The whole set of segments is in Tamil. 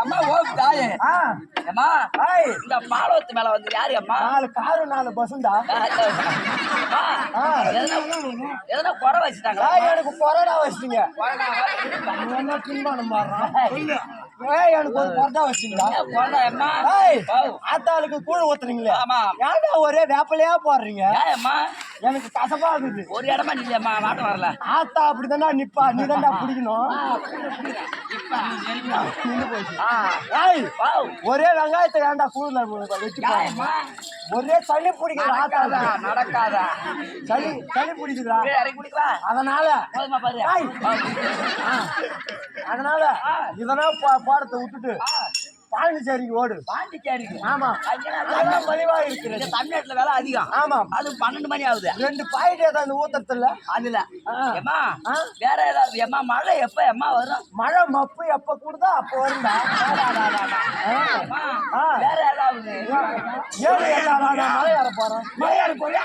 அம்மா ஓம் தாயே அம்மா இந்த பாலத்து மேல வந்து யாரு அம்மா 4 காரு 4 பஸ்ஸுண்டா எதனா குறை வச்சுட்டாங்களா எனக்கு கொரோனா வச்சிட்டீங்க என்ன பின்பானம் மாறுறான் எனக்கு ஒரு கொரோனா வச்சிட்டீங்களா அம்மா ஆத்தாளுக்கு கூழ் ஊத்துறீங்களே ஆமா ஏன்டா ஒரே வேப்பலையா போடுறீங்க அம்மா எனக்கு கசப்பா இருக்குது ஒரு இடமா நில்லையம்மா மாட்டம் வரல ஆத்தா அப்படிதானா நிப்பா நீ தான்டா பிடிக்கணும் ஒரே வெங்காயத்தை ஏன்டா கூழுல வச்சு ஒரே சளி பிடிக்குது ஆத்தாதா நடக்காதா சளி பிடிக்குதா அதனால இதெல்லாம் பாடத்தை விட்டுட்டு பாண்டிச்சேரிக்கு ஓடு. பாண்டிச்சேரிக்கு? ஆமா. அதெல்லாம் மலிவா இருக்கிறது. தமிழ்நாட்டுல வேலை அதிகம். ஆமா. அது 12 மணி ஆகுது. 2 பாயிண்ட் ஏதாவது ஊத்துறதுல அதுல ஏமா வேற ஏதாவது ஏமா மழை எப்ப எம்மா வரும்? மழை மப்பு எப்ப கூடுதோ அப்ப வரும்டா. வேற ஏதாவது மழை ஏற போறோம். மழை ஏற போறியா?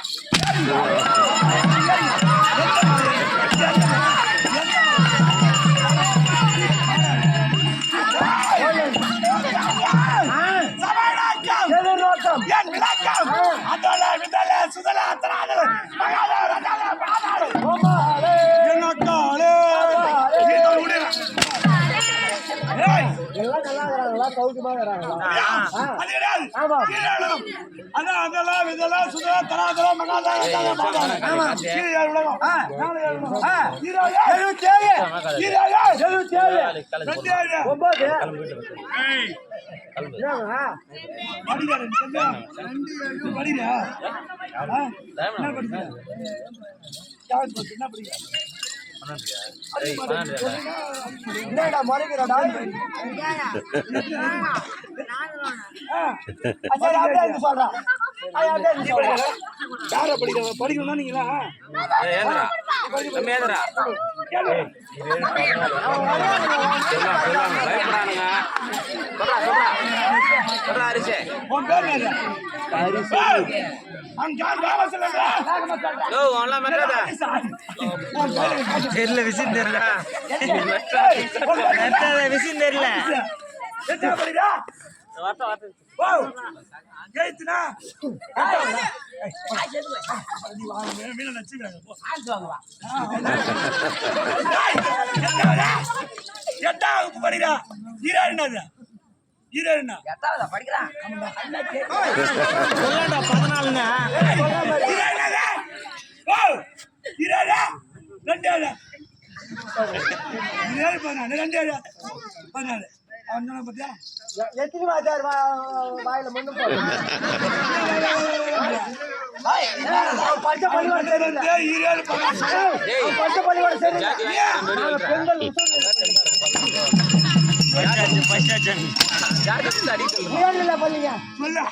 என்னடா மறைக்கிறடா சொல்றா யார படிக்கணும்னா நீங்களா தெரியல விஷயம் தெரியல விஷயம் தெரியல எட்டாவது படிக்கிறா படிக்கிறான் 14 எத்தனை வாயில மண்ணு பச்சை பள்ளியோட பள்ளிங்க 2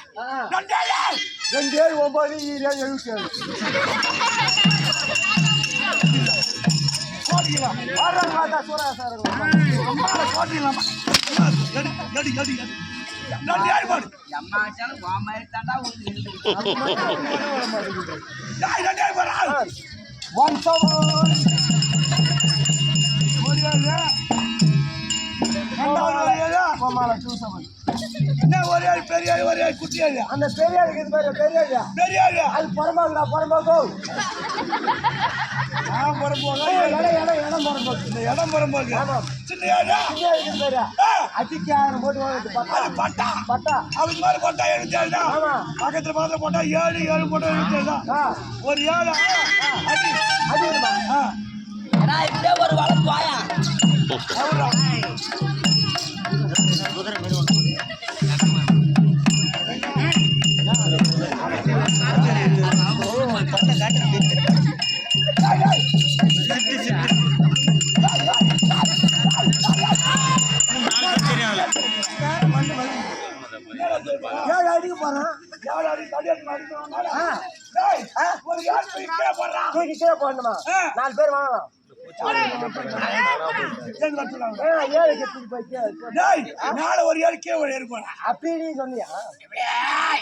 என்ன ஒரே பெரிய ஒரே குட்டியாளு அந்த பெரியாளுக்கு இது பாரு பெரியாளு அது பரமாகுடா பரமாகு நான் பரமாகு இடம் பரமாகு இந்த இடம் பரமாகு சின்ன இது பாரு அடிக்கார போட்டு பட்டா அது மாதிரி பட்டா எடுத்தாடா பக்கத்துல போட்டா 7 போட்டா எடுத்தாடா ஒரு 7 அடிமா ஏனா இப்படியே ஒரு வளர்ப்பு வாயா குதிரை மேல வந்து அடிக்க போறான் போடணுமா 4 பேர் வாங்கலாம் 7 ஒரு 7 கீழே இருப்பான் அப்படி சொன்னியா